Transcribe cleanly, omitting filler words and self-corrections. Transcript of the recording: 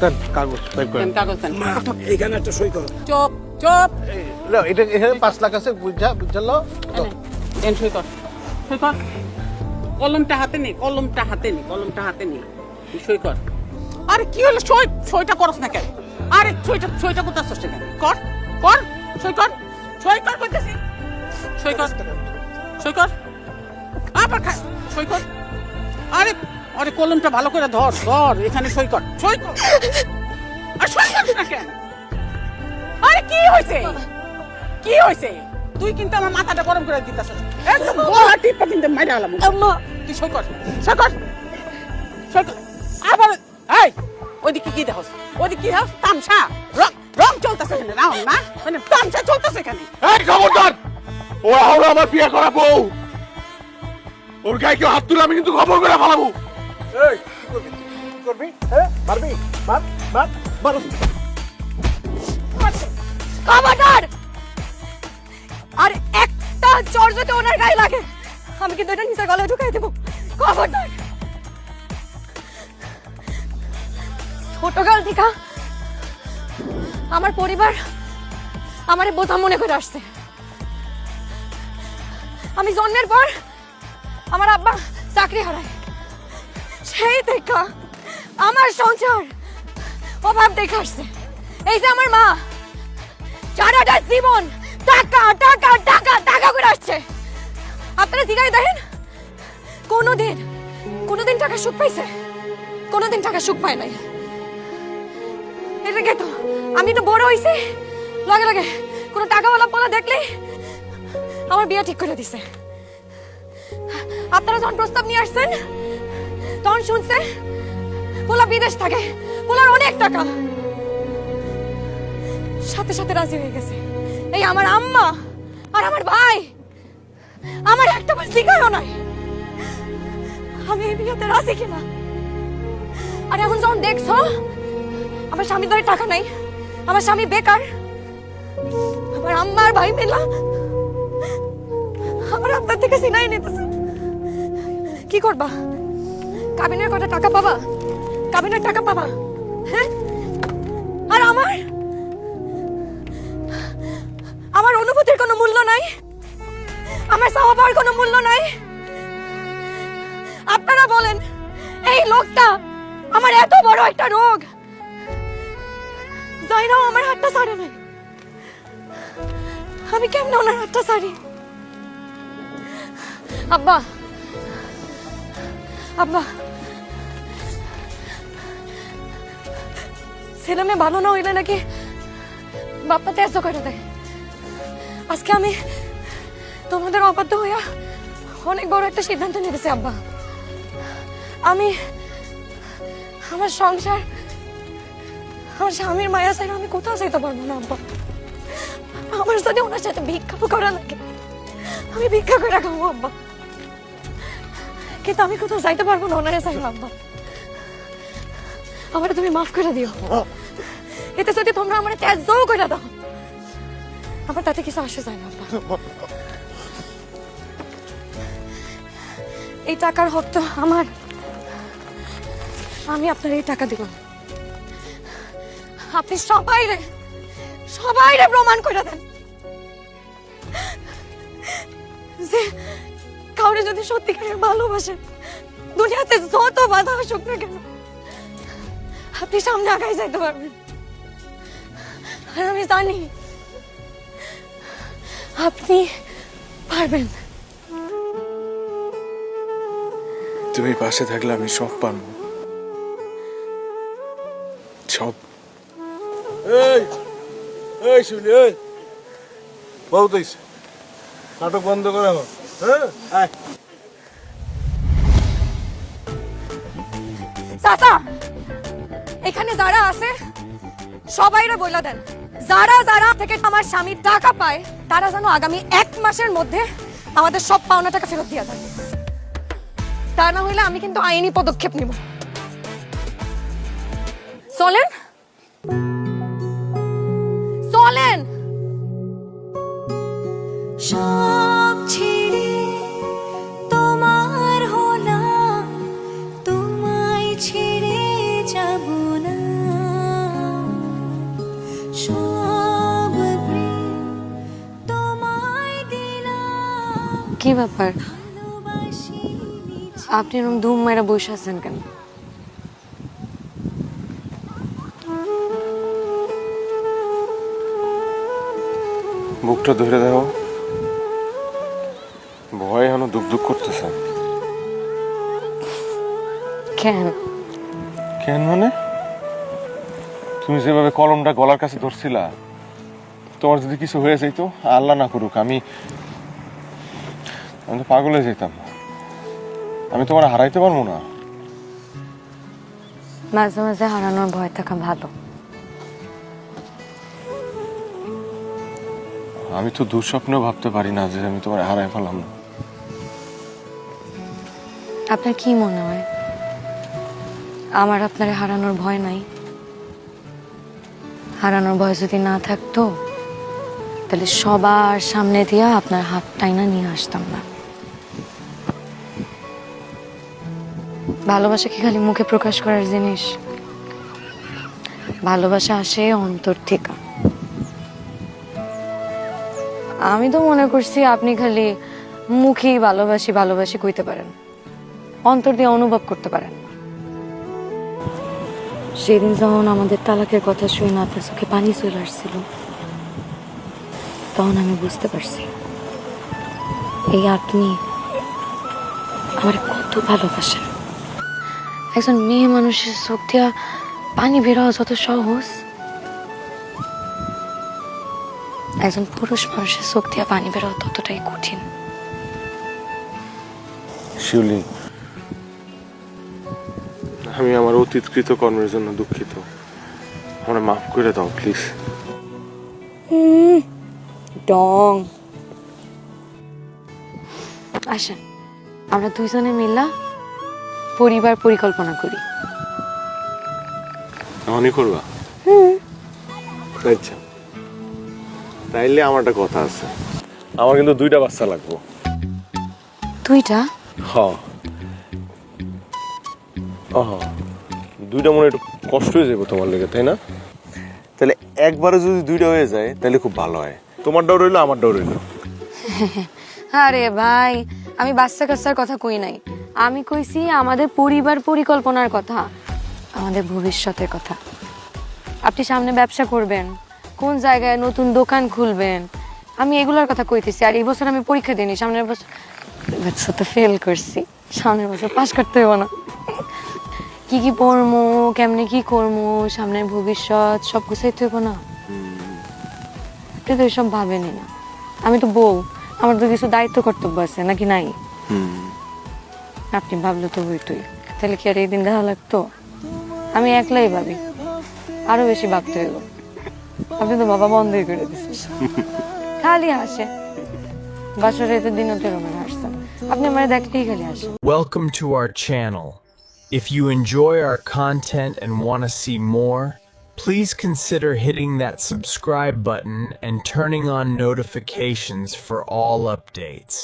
দেন কাগজ টাইপ করেন। দেন কাগজ দেন। মা এখানে একটা সই করো। চুপ চুপ। এটা এখানে 5 লাখ আছে, বুঝলো? দেন সই কর, সই কর। কলমটা হাতে নে, কলমটা হাতে নে, কলমটা হাতে নে, তুই সই কর। আরে কি হলো, সইটা করছ না কেন? আরে সইটা করতেছস না কেন? কর কর, সই কর, সই কর কইতেছি, সই কর, সই কর, আবার খা, সই কর। আরে আরে কলমটা ভালো করে ধর, এখানে সই কর, সই কর। আর সই করছ না কেন? আরে কি হইছে, কি হইছে? তুই কিন্তু আমার মাথাটা গরম করে দিতেছস, একদম গলা টিপা কিন্তু মাইরা আলাম। আম্মা তুই সই কর, সই কর, সই কর। আবার এই ওইদিকে কি দেখছ? ওইদিকে কি দেখছ? তামসা, রং চলতেছে এখানে, রাউন্ড না মানে তামসা চলতেছে এখানে। এই খবরদার, ও হলো আমার বিয়ে করা বউ। ওর গায়ে কেউ হাত তুলে আমি কিন্তু খবর করে ফেলাবো। এই কি করবি? হ্যাঁ মারবি? মার মার মার। খবরদার! আর একটা চড় যদি ওনার গায়ে লাগে আমি কিন্তু এটা নিচে গলায় ঢুকাই দেবো। খবরদার! ছোটকাল থেকে আমার পরিবার আমারে বোঝা মনে করে আসছে। আমি জন্মের পর আমার আব্বা চাকরি হারায়, সেই থেকে আমার সংসার অভাব দেখে আসছে। এই যে আমার মা সারাটা জীবন টাকা টাকা টাকা টাকা করে আসছে। আপনারা জিগাই দেখেন, কোনোদিন টাকা সুখ পাইছে? কোনোদিন টাকা সুখ পায় নাই। এটাকে তো আমি তো বড় হইছি, লগে লগে কোনো টাকাওয়ালা পোলা দেখলে আমার বিয়ে ঠিক করে দিছে। আপনারা যখন প্রস্তাব নিয়ে আসছেন তখন শুনছে পোলা বিদেশ থাকে, পোলার অনেক টাকা, সাথে সাথে রাজি হয়ে গেছে। এই আমার আম্মা আর আমার ভাই আমার একটা বার জিজ্ঞাসা নাই আমি এই বিয়েতে রাজি কিনা। আর এখন যখন দেখছো আমার স্বামীর ধরে টাকা নাই, আমার স্বামী বেকার, আমার আম্মা আর ভাই মেলা আমার আপনার থেকে সিনাই নিতেছে, কি করবা? কাবিনের কটা টাকা পাবা? কাবিনের টাকা পাবা? হ্যাঁ? আর আমার অনুভূতির কোনো মূল্য নাই, আমার চাওয়া পাওয়ার কোনো মূল্য নাই। আপনারা বলেন এই লোকটা আমার এত বড় একটা রোগ, যাই না আমার হাতটা ছাড়ে নাই, আমি কেমনে ওনার হাতটা ছাড়ি? আব্বা আব্বা, ছেলে মেয়ে ভালো না হইলে নাকি বাপ্পা তেজ করে দেয়। আজকে আমি তোমাদের অবাধ্য হইয়া অনেক বড় একটা সিদ্ধান্ত নিতেছি আব্বা। আমি আমার সংসার, আমার স্বামীর মায়া চাই আমি কোথাও যেতে পারবো না আব্বা। আমার যদি ওনার সাথে ভিক্ষা করা লাগে আমি ভিক্ষা করে খাবো আব্বা, কিন্তু আমি কোথাও যাইতে পারবো না ওনারে চাইবো আব্বা। আমার তুমি মাফ করে দিও, এতে যদি তোমরা আমার ত্যায্যও করে দাও আমার তাতে কিছু আসে যায় না আব্বা। এই টাকার হক তো আমার, আমি আপনার এই টাকা দিব। আপনি সবাইরে প্রমাণ করে দেন যে কাউরে যদি সত্যিকারের ভালোবাসেন দুনিয়াতে যত বাধা আসুক না কেন আপনি সামনে আগায় যাইতে পারবেন। আর আমি জানি আপনি পারবেন। তুমি পাশে থাকলে আমি সব পারবো, সব। এই শুনি, এই বহুত হইছে, নাটক বন্ধ করে আমার। হ্যাঁ আয়। চাচা, এখানে যারা আছে সবাইরে বইলা দেন, যারা যারা থেকে আমার স্বামী টাকা পায় তারা যেন আগামী 1 মাসের মধ্যে আমাদের সব পাওনা টাকা ফেরত দিয়ে দেয়। তা না হইলে আমি কিন্তু আইনি পদক্ষেপ নিব। চলেন চলেন। সব ছেড়ে তোমার হলাম, তোমায় ছেড়ে যাব না। কি ব্যাপার আপনি এরকম ধুম মেরা বসে আছেন কেন? বুকটা ধরে দাও, ভয় এখনো দুক দুক করতেছে। কেন? কেন মানে? তুমি যেভাবে কলমটা গলার কাছে ধরছিলা, তোমার যদি কিছু হয়ে যেত, আল্লাহ না করুক, আমি তো পাগল হয়ে যেতাম। আমি তোমার হারাইতে পারবো না। মাঝে মাঝে হারানোর ভয় থাকা ভালো। আমি তো দুঃস্বপ্নেও ভাবতে পারি না যে আমি তোমার হারাই ফেলাম না। আপনার কি মনে হয় আমার আপনার হারানোর ভয় নাই? হারানোর ভয় যদি না থাকতো তাহলে সবার সামনে দিয়া আপনার হাত টাইনা নিয়ে আসতাম না। ভালোবাসা কি খালি মুখে প্রকাশ করার জিনিস? ভালোবাসা আসে অন্তর থেকে। আমি তো মনে করছি আপনি খালি মুখেই ভালোবাসি ভালোবাসি কইতে পারেন, অন্তর দিয়ে অনুভব করতে পারেন না। সেদিন যখন আমাদের তালাকের কথা শুনে আপনার চোখে পানি চলে আসছিল, তখন আমি বুঝতে পারছি এই আপনি আমার কত ভালোবাসেন। একজন মেয়ে মানুষের চোখ দিয়া পানি বের হওয়া যত সহজ, একজন পুরুষ মানুষের চোখ দিয়া পানি বের হওয়া ততটাই কঠিন। শিউলি, আমি আমার অতীতকৃত কর্মের জন্য দুঃখিত। আমার মাফ করে দাও প্লিজ। ডং। আসেন আমরা দুইজনে মিলা পরিবার পরিকল্পনা করি। এমনই করবা? আচ্ছা, তাইলে আমার একটা কথা আছে। আমার কিন্তু 2টা বাচ্চা লাগবে। 2টা? হ্যাঁ। 2টা মনে একটু কষ্ট হয়ে যাবে তোমার লেগে, তাই না? তাহলে একবারে যদি 2টা হয়ে যায় তাহলে খুব ভালো হয়। তোমারটাও রইলো, আমারটাও রইলো। আরে ভাই, আমি বাচ্চা কাচ্চার কথা কই নাই, আমি কইছি আমাদের পরিবার পরিকল্পনার কথা, আমাদের ভবিষ্যতের কথা। আপনি সামনে ব্যবসা করবেন, কোন জায়গায় নতুন দোকান খুলবেন, আমি এগুলোর কথা কইতেছি। আর এই বছর আমি পরীক্ষা দিইনি, সামনের বছর তো ফেল করছি, সামনের বছর পাস করতে হইব না। কি কি পড়মু, কেমনে কি করমু, সামনের ভবিষ্যৎ সব গুছাইতে হইব না। আপনি তো এসব ভাবেনি না। আমি তো বউ, আমার তো কিছু দায়িত্ব কর্তব্য আছে নাকি নাই? আপনি ভাবলে তো হইতই, তাহলে কি আর এই দিন দেখা লাগতো? আমি একলাই ভাবি, আরো বেশি ভাবতে হইব। আপনি তো বাবা বন্ধই করে দিচ্ছেন, খালি হাসে। বাসার এত দিনও তো রোমান হাসছেন, আপনি আমার দেখলেই খালি হাসেন। Welcome to our channel. If you enjoy our content and want to see more, please consider hitting that subscribe button and turning on notifications for all updates.